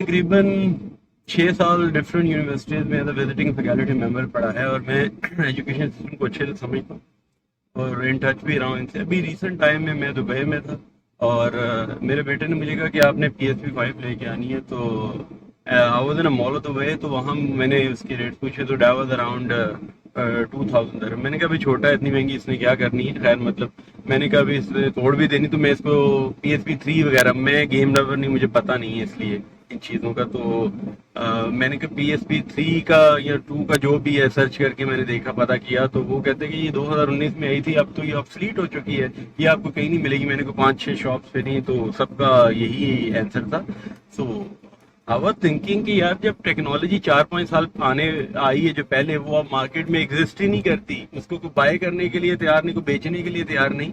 تقریباً 6 سال different universities میں as a visiting faculty member پڑھا ہے، اور میں ایجوکیشن سسٹم کو اچھے سے سمجھتا ہوں اور ان ٹچ بھی رہا ہوں ان سے. ابھی ریسنٹ ٹائم میں دبئی میں تھا، اور میرے بیٹے نے مجھے کہا کہ آپ نے PSP 5 لے کے آنی ہے. تو I was in a mall of Dubai, تو وہاں میں نے اس کے ریٹ پوچھے تو ڈیٹ واز اراؤنڈ 2000 درہم. میں نے کہا ابھی چھوٹا ہے، اتنی مہنگی اس نے کیا کرنی ہے. خیر مطلب میں نے کہا ابھی اس نے توڑ بھی دینی تو میں اس کو PSP 3 وغیرہ، میں گیم ڈیولپر نہیں، مجھے پتہ نہیں ہے اس لیے ان چیزوں کا. تو میں نے کہا PSP 3 کا یا 2 کا جو بھی ہے سرچ کر کے میں نے دیکھا، پتا کیا، تو وہ کہتے ہیں کہ یہ 2019 میں آئی تھی، اب تو یہ آبسلیٹ ہو چکی ہے، یہ آپ کو کہیں نہیں ملے گی. میں نے کہا 5-6 شاپس پہ نہیں، تو سب کا یہی آنسر تھا. سو آئی واز تھنکنگ کہ یار جب ٹیکنالوجی 4-5 سال آنے آئی ہے جو پہلے، وہ اب مارکیٹ میں ایگزسٹ ہی نہیں کرتی، اس کو کوئی بائی کرنے کے لیے تیار نہیں، کوئی بیچنے کے لیے تیار نہیں.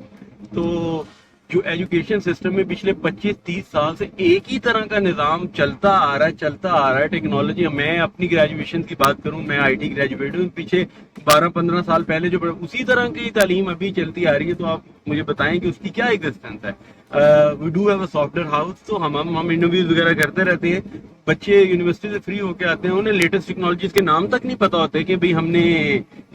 تو جو ایجوکیشن سسٹم میں پچھلے 25-30 سال سے ایک ہی طرح کا نظام چلتا آ رہا ہے ٹیکنالوجی. میں اپنی گریجویشن کی بات کروں، میں IT گریجویٹ ہوں، پیچھے 12-15 سال پہلے جو اسی طرح کی تعلیم ابھی چلتی آ رہی ہے. تو آپ مجھے بتائیں کہ اس کی کیا ایگزسٹنس ہے. We do have a software house, تو ہم انٹرویوز وغیرہ کرتے رہتے ہیں. بچے یونیورسٹی سے فری ہو کے آتے ہیں، انہیں لیٹسٹ ٹیکنالوجیز کے نام تک نہیں پتا ہوتے کہ بھئی ہم نے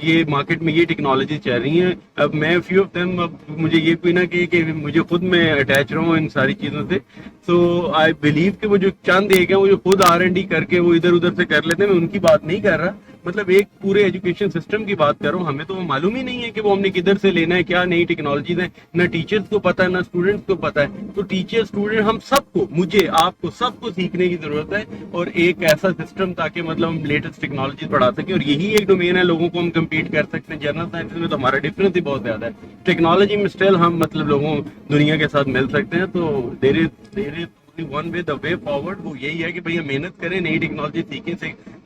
یہ مارکیٹ میں یہ ٹیکنالوجی چل رہی ہیں. اب میں فیو آف دیم، اب مجھے یہ کوئی نہ کہ مجھے خود میں اٹیچ رہا ہوں ان ساری چیزوں سے. سو آئی بلیو کہ وہ جو چند ایک ہیں وہ جو خود R&D کر کے وہ ادھر ادھر سے کر لیتے ہیں، میں ان کی بات نہیں کر رہا. مطلب ایک پورے ایجوکیشن سسٹم کی بات کر رہا ہوں. ہمیں تو وہ معلوم ہی نہیں ہے کہ وہ ہم نے کدھر سے لینا ہے، کیا نئی ٹیکنالوجیز ہیں. نہ ٹیچرز کو پتہ ہے، نہ اسٹوڈنٹس کو پتہ ہے. تو ٹیچر اسٹوڈنٹ ہم سب کو، مجھے آپ کو سب کو سیکھنے کی ضرورت ہے، اور ایک ایسا سسٹم تاکہ مطلب ہم لیٹسٹ ٹیکنالوجیز پڑھا سکیں. اور یہی ایک ڈومین ہے لوگوں کو ہم کمپیٹ کر سکتے ہیں. جنرل سائنس میں تو ہمارا ڈفرینس ہی بہت زیادہ ہے. ٹیکنالوجی میں اسٹل ہم مطلب لوگوں دنیا کے ساتھ مل سکتے ہیں. تو دیر is one way, the way forward وہ یہی ہے کہ بھئی ہم محنت کریں، نئی ٹیکنالوجی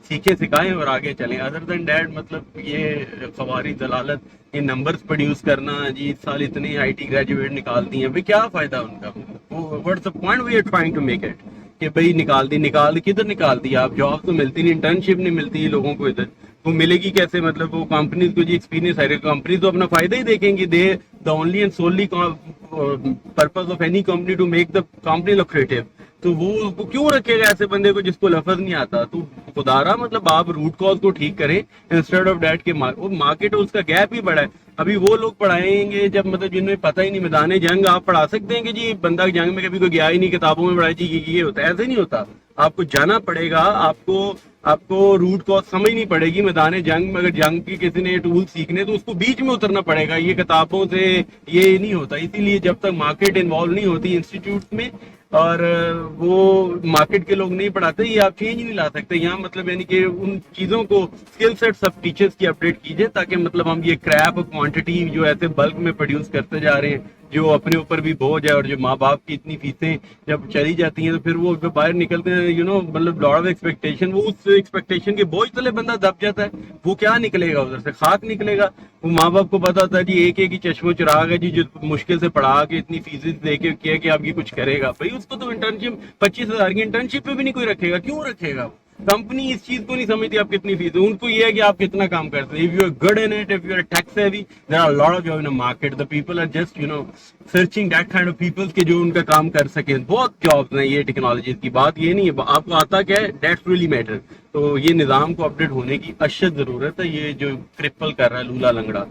سیکھیں سکھائیں اور آگے چلیں. ادر دین دیٹ مطلب یہ خواری دلالت، یہ نمبرز پروڈیوس کرنا، جی اس سال اتنے IT گریجویٹ نکال دی ہیں، بھئی کیا فائدہ ان کا. What's the point we are trying to make it, کہ بھئی نکال دی کدھر نکال دی آپ. جاب تو ملتی نہیں، انٹرنشپ نہیں ملتی لوگوں کو. ادھر وہ ملے گی کیسے؟ مطلب وہ کمپنیز کو جی ایکسپیرینس ہے، کمپنیز تو اپنا فائدہ ہی دیکھیں گی. The the only and solely purpose of any company to make the company lucrative. تو وہ کیوں رکھے گا ایسے بندے کو جس کو لفظ نہیں آتا. تو خدا رہا مطلب آپ روٹ کاز کو ٹھیک کریں انسٹیڈ آف دیٹ. کے مارکیٹ اس کا گیپ ہی بڑا ہے. ابھی وہ لوگ پڑھائیں گے جب مطلب جنہیں پتہ ہی نہیں. میدان جنگ آپ پڑھا سکتے ہیں کہ جی بندہ جنگ میں کبھی کوئی گیا ہی نہیں، کتابوں میں پڑھائی جی یہ ہوتا ہے، ایسے نہیں ہوتا. آپ کو جانا پڑے گا، آپ کو روٹ کاز سمجھنی پڑے گی. میدان جنگ میں اگر جنگ کی کسی نے ٹول سیکھنے تو اس کو بیچ میں اترنا پڑے گا. یہ کتابوں سے یہ نہیں ہوتا. اسی لیے جب تک مارکیٹ انوالو نہیں ہوتی انسٹیٹیوٹس میں، اور وہ مارکیٹ کے لوگ نہیں پڑھاتے، یہ آپ چینج نہیں لا سکتے یہاں. مطلب یعنی کہ ان چیزوں کو اسکل سیٹ سب ٹیچرز کی اپڈیٹ کیجئے، تاکہ مطلب ہم یہ کریپ کوانٹٹی جو ایسے بلک میں پروڈیوس کرتے جا رہے ہیں، جو اپنے اوپر بھی بوجھ ہے، اور جو ماں باپ کی اتنی فیسیں جب چلی جاتی ہیں تو پھر وہ جو باہر نکلتے ہیں مطلب لاٹ آف ایکسپیکٹیشن، وہ اس ایکسپیکٹیشن کے بوجھ تلے بندہ دب جاتا ہے. وہ کیا نکلے گا ادھر سے؟ خاک نکلے گا. وہ ماں باپ کو پتا تھا جی ایک ہی چشم و چراغ ہے جی، جو مشکل سے پڑھا کے اتنی فیسز دے کے کیا کہ آپ یہ کچھ کرے گا. بھائی اس کو تو انٹرنشپ 25,000 کی انٹرنشپ پہ بھی نہیں کوئی رکھے گا. کیوں رکھے گا؟ کمپنی اس چیز کو نہیں سمجھتی آپ کتنی فیس ہے. ان کو یہ ہے کہ آپ کتنا کام کرتے ہیں. If you are good in it, if you are tech savvy, there are a lot of jobs in the market. The people are just searching that kind of people کہ جو ان کا کام کر سکیں. بہت جابس ہیں. یہ ٹیکنالوجیز کی بات یہ نہیں ہے آپ کو آتا کیا ہے، دیٹس ریلی میٹر. تو یہ نظام کو اپڈیٹ ہونے کی اشد ضرورت ہے. یہ جو کرپل کر رہا ہے لولا لنگڑا.